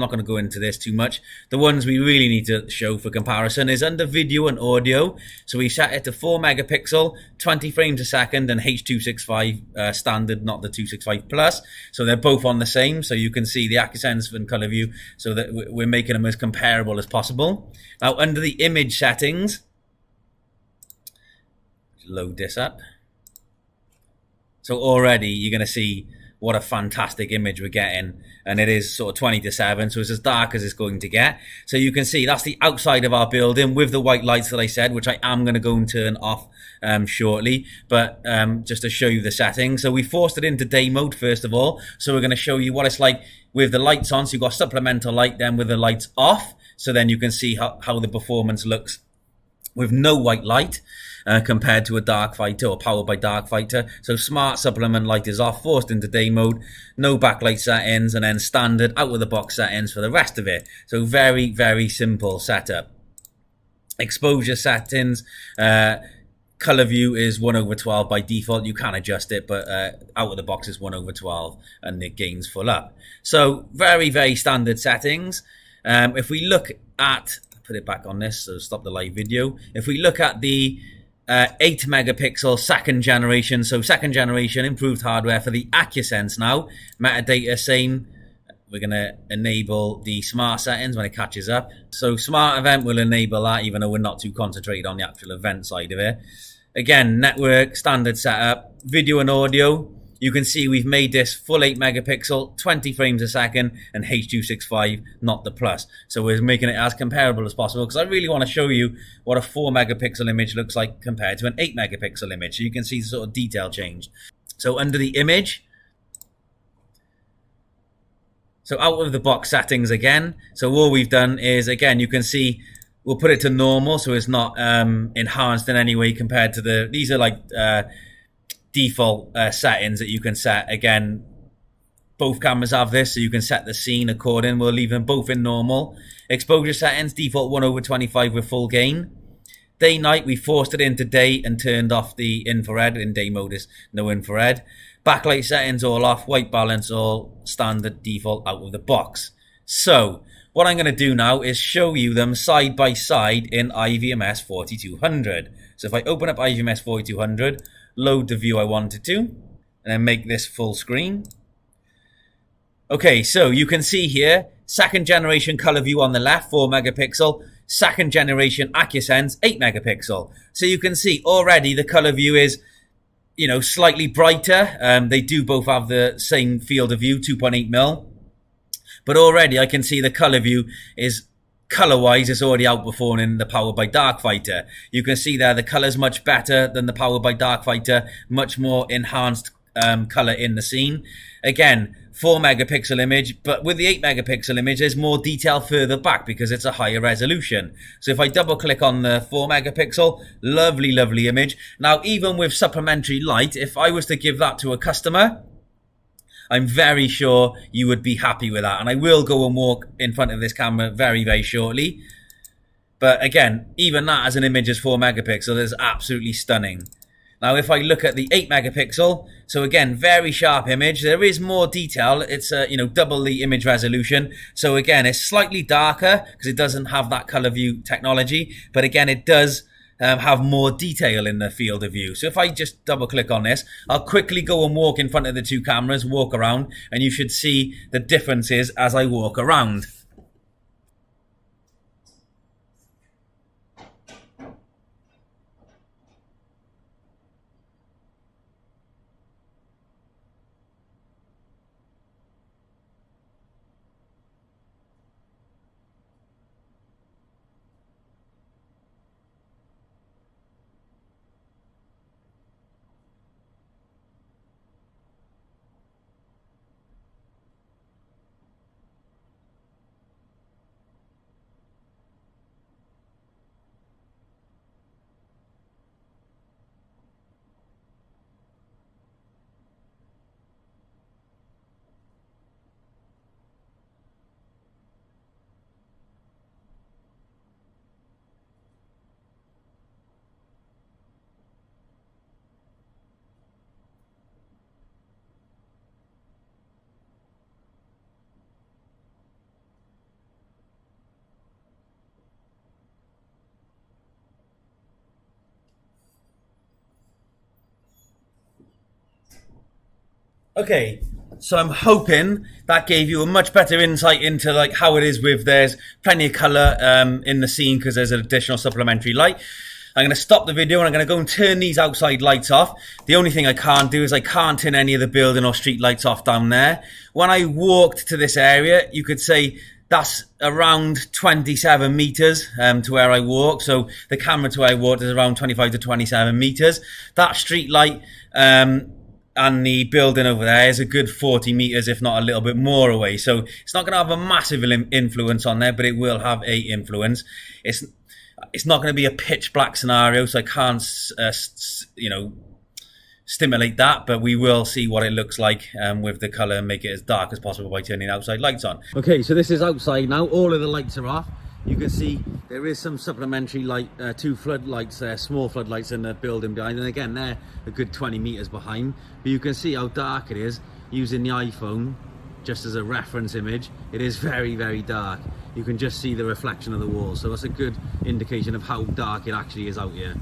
I'm not going to go into this too much. The ones we really need to show for comparison is under video and audio. So we set it to 4 megapixel, 20 frames a second, and H.265 standard, not the 265 plus. So they're both on the same. So you can see the acusense and colourvu, so that we're making them as comparable as possible. Now under the image settings, load this up. So already you're going to see what a fantastic image we're getting, and it is sort of 20:7, so it's as dark as it's going to get. So you can see that's the outside of our building with the white lights that I said, which I am going to go and turn off shortly, but just to show you the settings. So we forced it into day mode first of all, so we're going to show you what it's like with the lights on. So you've got supplemental light, then with the lights off, so then you can see how the performance looks with no white light. Compared to a darkfighter or powered by darkfighter. So smart supplement light is off, forced into day mode, no backlight settings, and then standard out of the box settings for the rest of it. So very, very simple setup. Exposure settings, colourvu is 1/12 by default. You can adjust it, but out of the box is 1/12 and the gain's full up. So very, very standard settings. If we look at, put it back on this, so stop the live video. If we look at the 8 megapixel second generation, so second generation improved hardware for the acusense now. Metadata same. We're going to enable the smart settings when it catches up. So smart event will enable that, even though we're not too concentrated on the actual event side of it. Again, network, standard setup, video and audio. You can see we've made this full 8 megapixel, 20 frames a second, and H.265, not the plus. So we're making it as comparable as possible, because I really want to show you what a 4 megapixel image looks like compared to an 8 megapixel image. So you can see the sort of detail change. So under the image, so out of the box settings again. So all we've done is, again, you can see we'll put it to normal, so it's not enhanced in any way compared to the, these are like default settings that you can set. Again, both cameras have this, so you can set the scene according. We'll leave them both in normal. Exposure settings, default 1/25 with full gain. Day night, we forced it into day and turned off the infrared. In day mode is no infrared. Backlight settings all off, white balance all standard default out of the box. So what I'm going to do now is show you them side by side in IVMS 4200. So if I open up IVMS 4200, load the view I wanted to, and then make this full screen. Okay, so you can see here, second generation colourvu on the left, 4 megapixel, second generation acusense, 8 megapixel. So you can see already the colourvu is, you know, slightly brighter. They do both have the same field of view, 2.8 mil. But already I can see the colourvu is, color-wise, it's already outperforming the powered by darkfighter. You can see there the color's much better than the powered by darkfighter, much more enhanced color in the scene. Again, 4 megapixel image, but with the 8 megapixel image, there's more detail further back because it's a higher resolution. So if I double click on the 4 megapixel, lovely, lovely image. Now, even with supplementary light, if I was to give that to a customer, I'm very sure you would be happy with that. And I will go and walk in front of this camera very, very shortly. But again, even that as an image is 4 megapixel is absolutely stunning. Now, if I look at the 8 megapixel, so again, very sharp image. There is more detail. It's double the image resolution. So again, it's slightly darker because it doesn't have that colourvu technology. But again, it does have more detail in the field of view. So if I just double click on this, I'll quickly go and walk in front of the two cameras, walk around, and you should see the differences as I walk around. Okay, so I'm hoping that gave you a much better insight into like how it is with there's plenty of color in the scene because there's an additional supplementary light. I'm going to stop the video and I'm going to go and turn these outside lights off. The only thing I can't do is I can't turn any of the building or street lights off down there. When I walked to this area, you could say that's around 27 meters to where I walk. So the camera to where I walked is around 25 to 27 meters. That street light and the building over there is a good 40 meters, if not a little bit more away. So it's not going to have a massive influence on there, but it will have a influence. It's not going to be a pitch black scenario, so I can't, stimulate that, but we will see what it looks like with the color and make it as dark as possible by turning outside lights on. Okay, so this is outside now. All of the lights are off. You can see there is some supplementary light, 2 floodlights there, small floodlights in the building behind, and again, they're a good 20 meters behind. But you can see how dark it is using the iPhone just as a reference image. It is very, very dark. You can just see the reflection of the wall, so that's a good indication of how dark it actually is out here.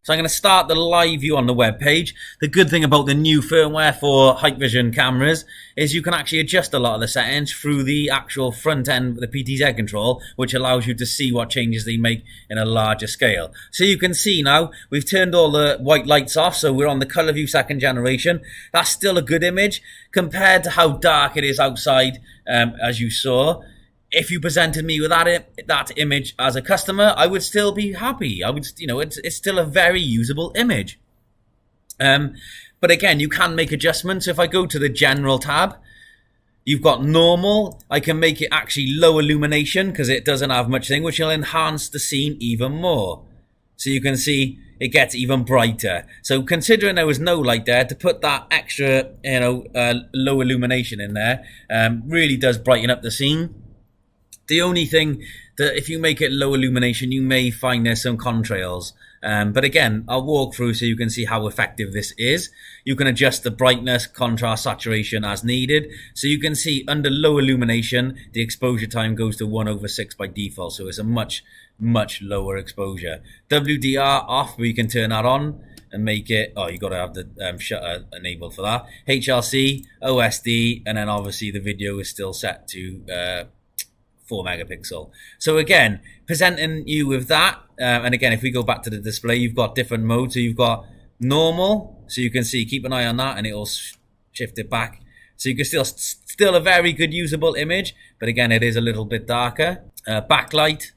So I'm going to start the live view on the web page. The good thing about the new firmware for hikvision cameras is you can actually adjust a lot of the settings through the actual front end, the PTZ control, which allows you to see what changes they make in a larger scale. So you can see now we've turned all the white lights off, so we're on the colourvu 2nd generation. That's still a good image compared to how dark it is outside, as you saw. If you presented me with that image as a customer, I would still be happy. I would, it's still a very usable image. But again, you can make adjustments. So if I go to the general tab, you've got normal. I can make it actually low illumination because it doesn't have much thing, which will enhance the scene even more. So you can see it gets even brighter. So considering there was no light there, to put that extra, low illumination in there, really does brighten up the scene. The only thing that if you make it low illumination, you may find there's some contrails. But again, I'll walk through so you can see how effective this is. You can adjust the brightness, contrast, saturation as needed. So you can see under low illumination, the exposure time goes to 1/6 by default. So it's a much, much lower exposure. WDR off, but you can turn that on and make it, you got to have the shutter enabled for that. HLC, OSD, and then obviously the video is still set to 4 megapixel. So again, presenting you with that, and again, if we go back to the display, you've got different modes. So you've got normal, so you can see, keep an eye on that, and it'll shift it back. So you can still a very good usable image, but again, it is a little bit darker. Backlight.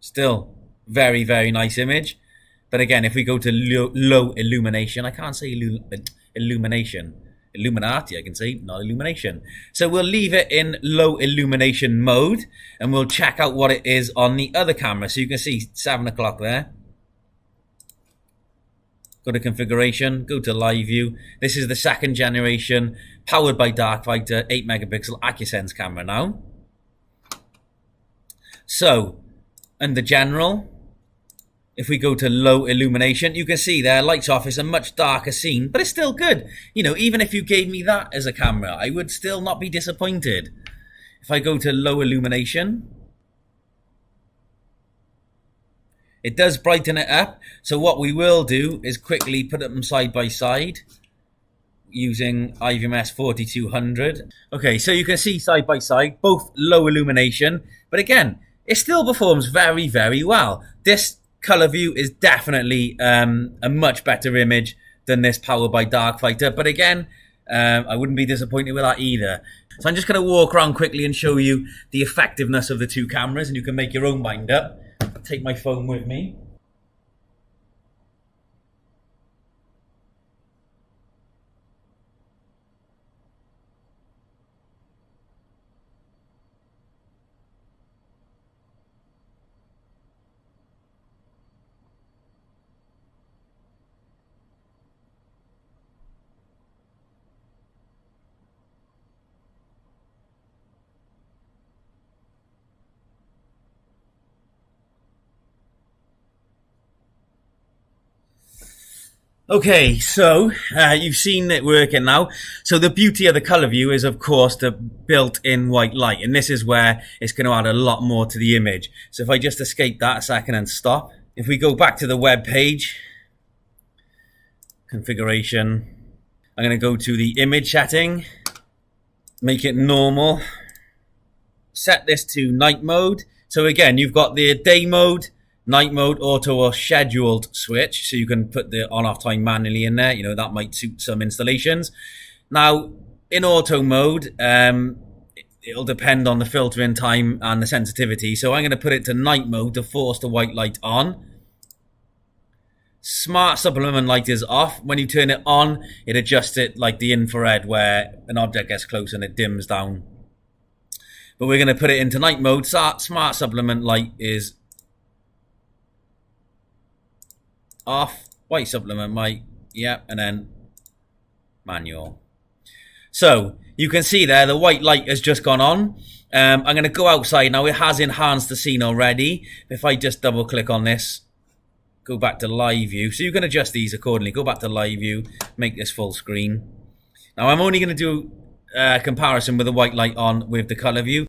Still very, very nice image. But again, if we go to low illumination, I can't say illumination. Illuminati, I can say, not illumination. So we'll leave it in low illumination mode and we'll check out what it is on the other camera. So you can see 7 o'clock there. Go to configuration, go to live view. This is the 2nd generation, powered by Darkfighter, 8 megapixel acusense camera now. So, under general, if we go to low illumination, you can see there, lights off, is a much darker scene, but it's still good. Even if you gave me that as a camera, I would still not be disappointed. If I go to low illumination, it does brighten it up. So what we will do is quickly put them side by side using IVMS 4200. Okay, so you can see side by side, both low illumination, but again, it still performs very, very well. This colourvu is definitely a much better image than this powered by Darkfighter, but again, I wouldn't be disappointed with that either. So I'm just going to walk around quickly and show you the effectiveness of the two cameras, and you can make your own mind up. I'll take my phone with me. Okay, so you've seen it working now. So the beauty of the colourvu is, of course, the built-in white light, and this is where it's going to add a lot more to the image. So if I just escape that a second and stop, if we go back to the web page, configuration. I'm going to go to the image setting, make it normal, set this to night mode. So again, you've got the day mode, night mode, auto or scheduled switch, so you can put the on-off time manually in there. You know, that might suit some installations. Now, in auto mode, it'll depend on the filtering time and the sensitivity. So I'm going to put it to night mode to force the white light on. Smart supplement light is off. When you turn it on, it adjusts it like the infrared, where an object gets close and it dims down. But we're going to put it into night mode. Smart supplement light is off. White supplement light, yeah, and then manual. So you can see there the white light has just gone on. I'm going to go outside now. It has enhanced the scene already. If I just double click on this, go back to live view, so you can adjust these accordingly. Go back to live view, make this full screen. Now I'm only going to do a comparison with the white light on with the color view.